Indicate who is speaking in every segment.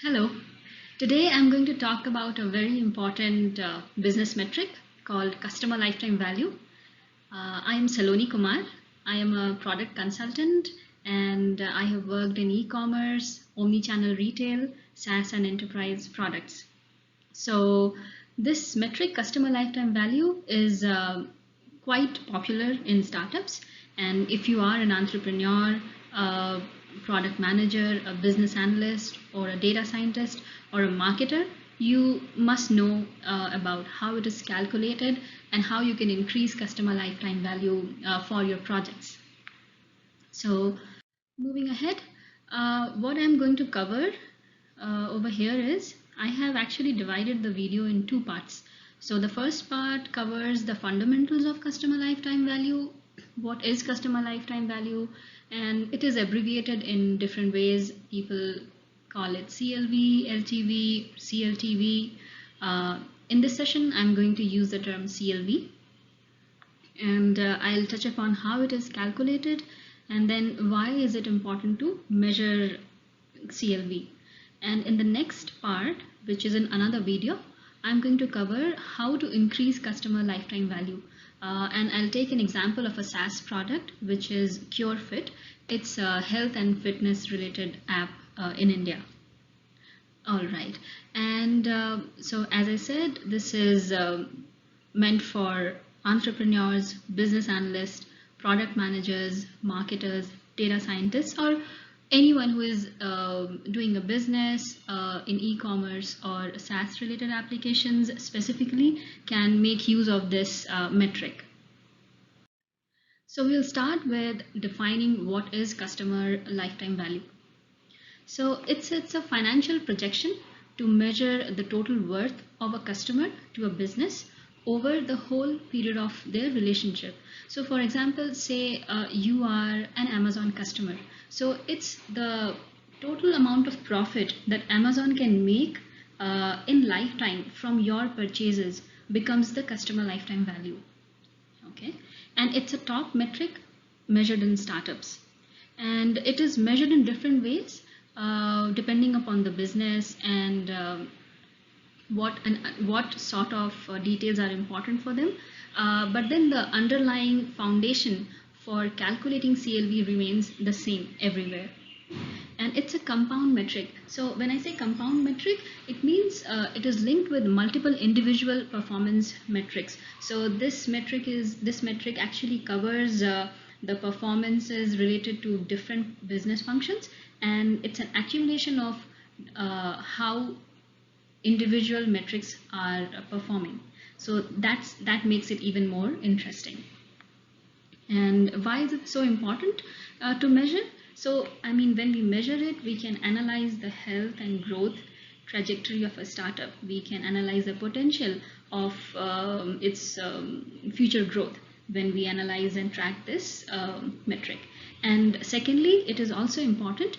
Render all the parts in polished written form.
Speaker 1: Hello. Today I'm going to talk about a very important business metric called customer lifetime value. I am Saloni Kumar. I am a product consultant and I have worked in e-commerce, omni-channel retail, SaaS and enterprise products. So this metric, customer lifetime value, is quite popular in startups. And if you are an entrepreneur, a product manager, a business analyst, or a data scientist, or a marketer, you must know about how it is calculated and how you can increase customer lifetime value for your projects. So moving ahead, what I'm going to cover over here is I have actually divided the video in two parts. So the first part covers the fundamentals of customer lifetime value. What is customer lifetime value? And it is abbreviated in different ways. People call it CLV, LTV, CLTV. In this session, I'm going to use the term CLV, and I'll touch upon how it is calculated and then why is it important to measure CLV. And in the next part, which is in another video, I'm going to cover how to increase customer lifetime value. And I'll take an example of a SaaS product, which is CureFit. It's a health and fitness related app in India. All right. And so as I said, this is meant for entrepreneurs, business analysts, product managers, marketers, data scientists, or anyone who is doing a business in e-commerce or SaaS related applications specifically can make use of this metric. So we'll start with defining what is customer lifetime value. So it's a financial projection to measure the total worth of a customer to a business over the whole period of their relationship. So for example, say you are an Amazon customer. So it's the total amount of profit that Amazon can make in lifetime from your purchases becomes the customer lifetime value. Okay, and it's a top metric measured in startups, and it is measured in different ways depending upon the business and what sort of details are important for them. But then the underlying foundation for calculating CLV remains the same everywhere. And it's a compound metric. So when I say compound metric, it means it is linked with multiple individual performance metrics. So this metric actually covers the performances related to different business functions, and it's an accumulation of how individual metrics are performing. So that makes it even more interesting. And why is it so important to measure? So, I mean, when we measure it, we can analyze the health and growth trajectory of a startup. We can analyze the potential of its future growth when we analyze and track this metric. And secondly, it is also important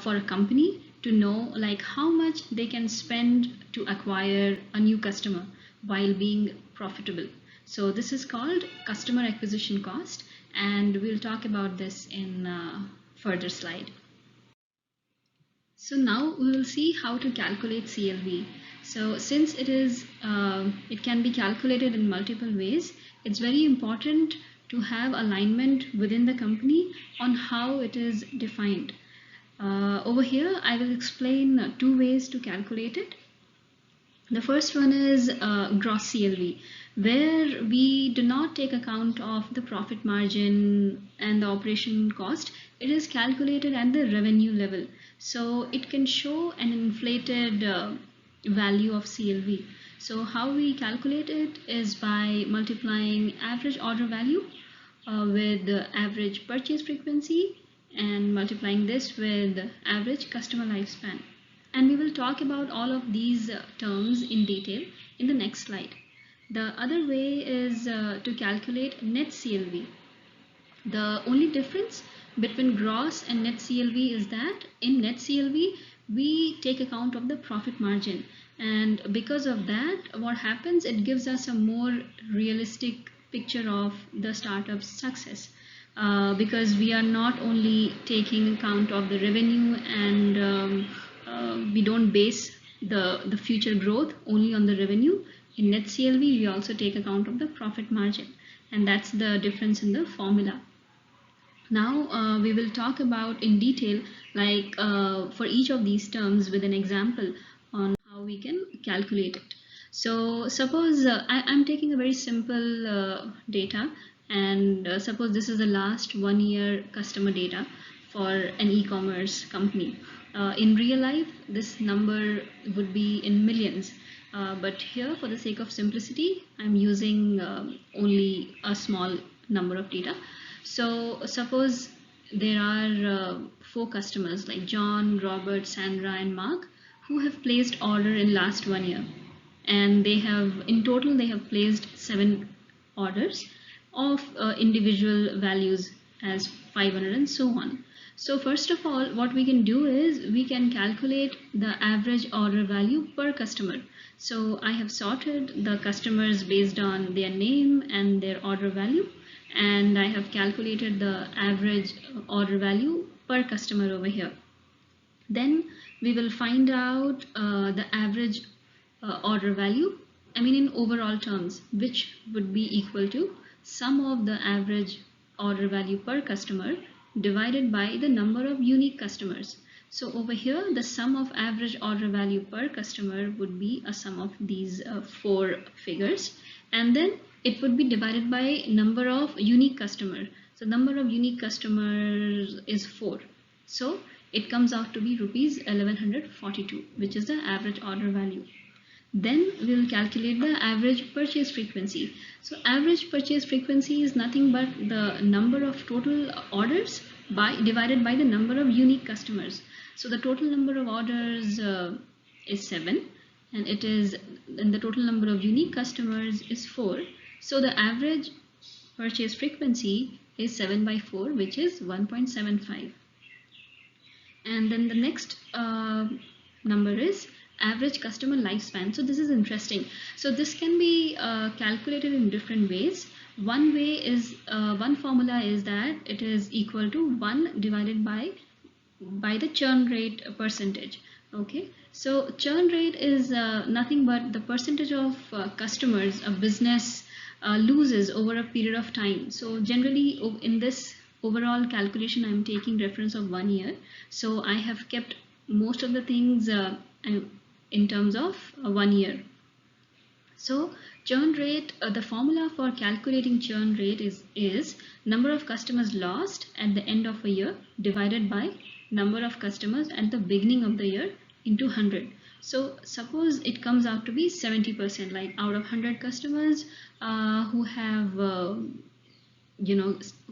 Speaker 1: for a company to know like how much they can spend to acquire a new customer while being profitable. So this is called customer acquisition cost, and we'll talk about this in further slide. So now we will see how to calculate CLV. So since it can be calculated in multiple ways, it's very important to have alignment within the company on how it is defined. Over here, I will explain two ways to calculate it. The first one is gross CLV, where we do not take account of the profit margin and the operation cost. It is calculated at the revenue level. So it can show an inflated value of CLV. So how we calculate it is by multiplying average order value with the average purchase frequency and multiplying this with average customer lifespan. And we will talk about all of these terms in detail in the next slide. The other way is to calculate net CLV. The only difference between gross and net CLV is that in net CLV, we take account of the profit margin. And because of that, what happens, it gives us a more realistic picture of the startup's success. Because we are not only taking account of the revenue and we don't base the future growth only on the revenue. In net CLV, we also take account of the profit margin, and that's the difference in the formula. Now we will talk about in detail, like for each of these terms with an example on how we can calculate it. So suppose I'm taking a very simple data, and suppose this is the last 1 year customer data for an e-commerce company. In real life, this number would be in millions, but here for the sake of simplicity, I'm using only a small number of data. So suppose there are 4 customers like John, Robert, Sandra, and Mark who have placed order in last 1 year, and they have in total they have placed 7 orders of individual values as 500 and so on. So first of all, what we can do is we can calculate the average order value per customer. So I have sorted the customers based on their name and their order value, and I have calculated the average order value per customer over here. Then we will find out the average order value, I mean in overall terms, which would be equal to sum of the average order value per customer divided by the number of unique customers. So over here, the sum of average order value per customer would be a sum of these 4 figures, and then it would be divided by number of unique customers. So number of unique customers is 4. So it comes out to be rupees 1142, which is the average order value. Then we will calculate the average purchase frequency. So average purchase frequency is nothing but the number of total orders divided by the number of unique customers. So the total number of orders is 7, and the total number of unique customers is 4. So the average purchase frequency is 7 by 4, which is 1.75. And then the next number is average customer lifespan. So this is interesting. So this can be calculated in different ways. One way is one formula is that it is equal to 1 divided by the churn rate percentage. Okay, so churn rate is nothing but the percentage of customers a business loses over a period of time. So generally in this overall calculation, I'm taking reference of 1 year. So I have kept most of the things in terms of 1 year. So churn rate, the formula for calculating churn rate is number of customers lost at the end of a year divided by number of customers at the beginning of the year into 100. So suppose it comes out to be 70%, like out of 100 customers who have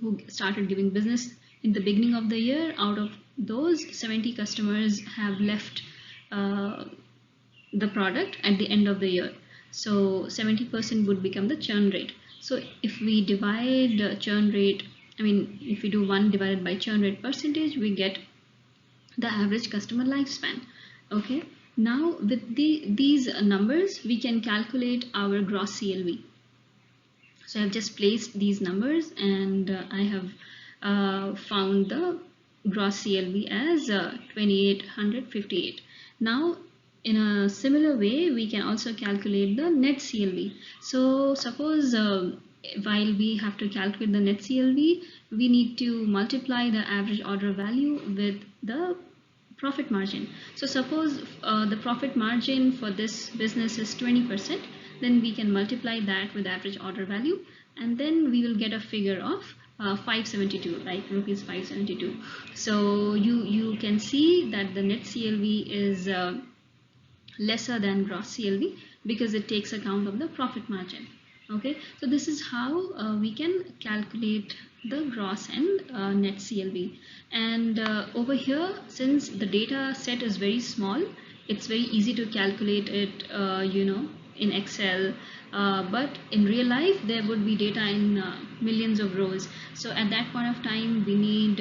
Speaker 1: who started giving business in the beginning of the year, out of those 70 customers have left the product at the end of the year. So 70% would become the churn rate. So if we divide churn rate, if we do 1 divided by churn rate percentage, we get the average customer lifespan. Okay, now with these numbers, we can calculate our gross CLV. So I've just placed these numbers, and I have found the gross CLV as 2858. Now in a similar way, we can also calculate the net CLV. So suppose while we have to calculate the net CLV, we need to multiply the average order value with the profit margin. So suppose the profit margin for this business is 20%, then we can multiply that with average order value, and then we will get a figure of 572, like rupees 572. So you can see that the net CLV is lesser than gross CLV because it takes account of the profit margin. Okay, so this is how we can calculate the gross and net CLV. And over here, since the data set is very small, it's very easy to calculate it in Excel, but in real life there would be data in millions of rows. So at that point of time, we need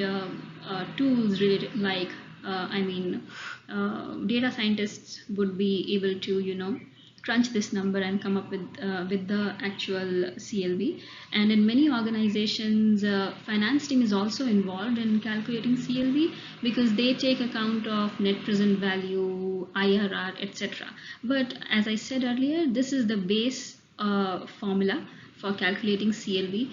Speaker 1: tools related, like data scientists would be able to crunch this number and come up with the actual CLV. And in many organizations, finance team is also involved in calculating CLV because they take account of net present value, IRR, etc. But as I said earlier, this is the base formula for calculating CLV.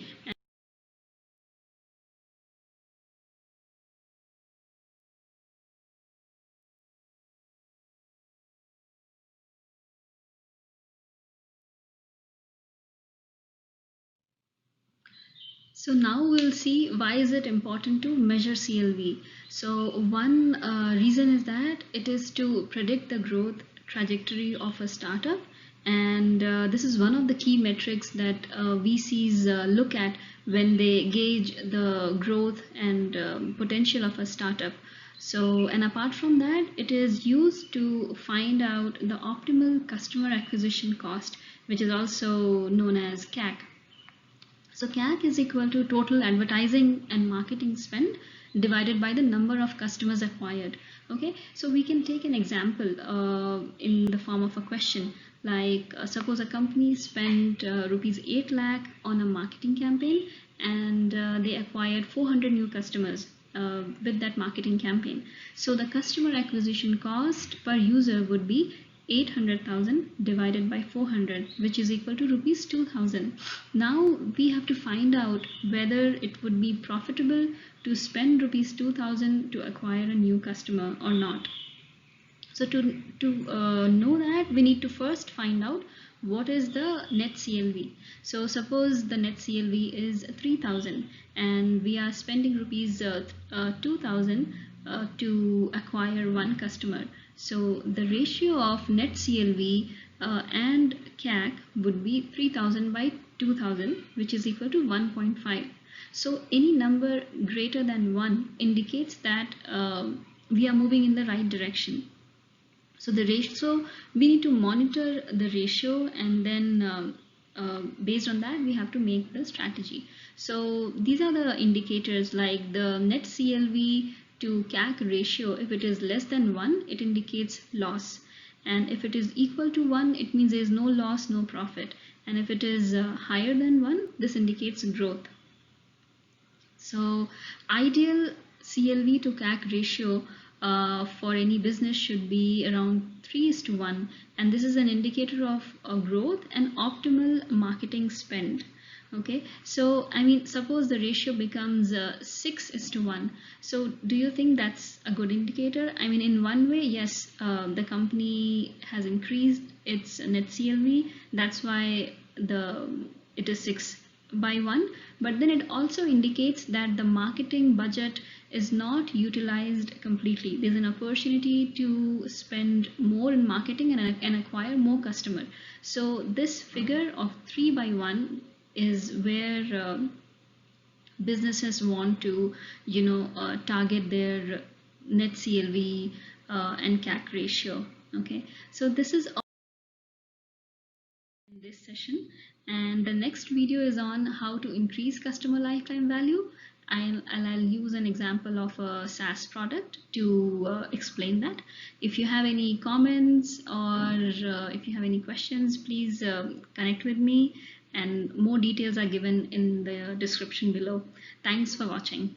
Speaker 1: So now we'll see why is it important to measure CLV. So one reason is that it is to predict the growth trajectory of a startup, and this is one of the key metrics that VCs look at when they gauge the growth and potential of a startup. So, and apart from that, it is used to find out the optimal customer acquisition cost, which is also known as CAC. So CAC is equal to total advertising and marketing spend divided by the number of customers acquired. Okay, so we can take an example in the form of a question, like suppose a company spent rupees 8 lakh on a marketing campaign, and they acquired 400 new customers with that marketing campaign. So the customer acquisition cost per user would be 800,000 divided by 400, which is equal to rupees 2,000. Now we have to find out whether it would be profitable to spend rupees 2,000 to acquire a new customer or not. So to know that, we need to first find out what is the net CLV. So suppose the net CLV is 3,000 and we are spending rupees 2,000 to acquire one customer. So the ratio of net CLV and CAC would be 3,000 by 2,000, which is equal to 1.5. So any number greater than 1 indicates that we are moving in the right direction. So the ratio, we need to monitor the ratio, and then based on that we have to make the strategy. So these are the indicators, like the net CLV to CAC ratio. If it is less than 1, it indicates loss, and if it is equal to 1, it means there is no loss, no profit, and if it is higher than 1, this indicates growth. So ideal CLV to CAC ratio for any business should be around 3:1, and this is an indicator of growth and optimal marketing spend. Okay, so I mean, suppose the ratio becomes 6:1. So do you think that's a good indicator? I mean, in one way, yes, the company has increased its net CLV. That's why it is 6:1, but then it also indicates that the marketing budget is not utilized completely. There's an opportunity to spend more in marketing and acquire more customers. So this figure of 3:1 is where businesses want to, target their net CLV and CAC ratio. Okay, so this is all in this session, and the next video is on how to increase customer lifetime value. I'll use an example of a SaaS product to explain that. If you have any comments or if you have any questions, please connect with me, and more details are given in the description below. Thanks for watching.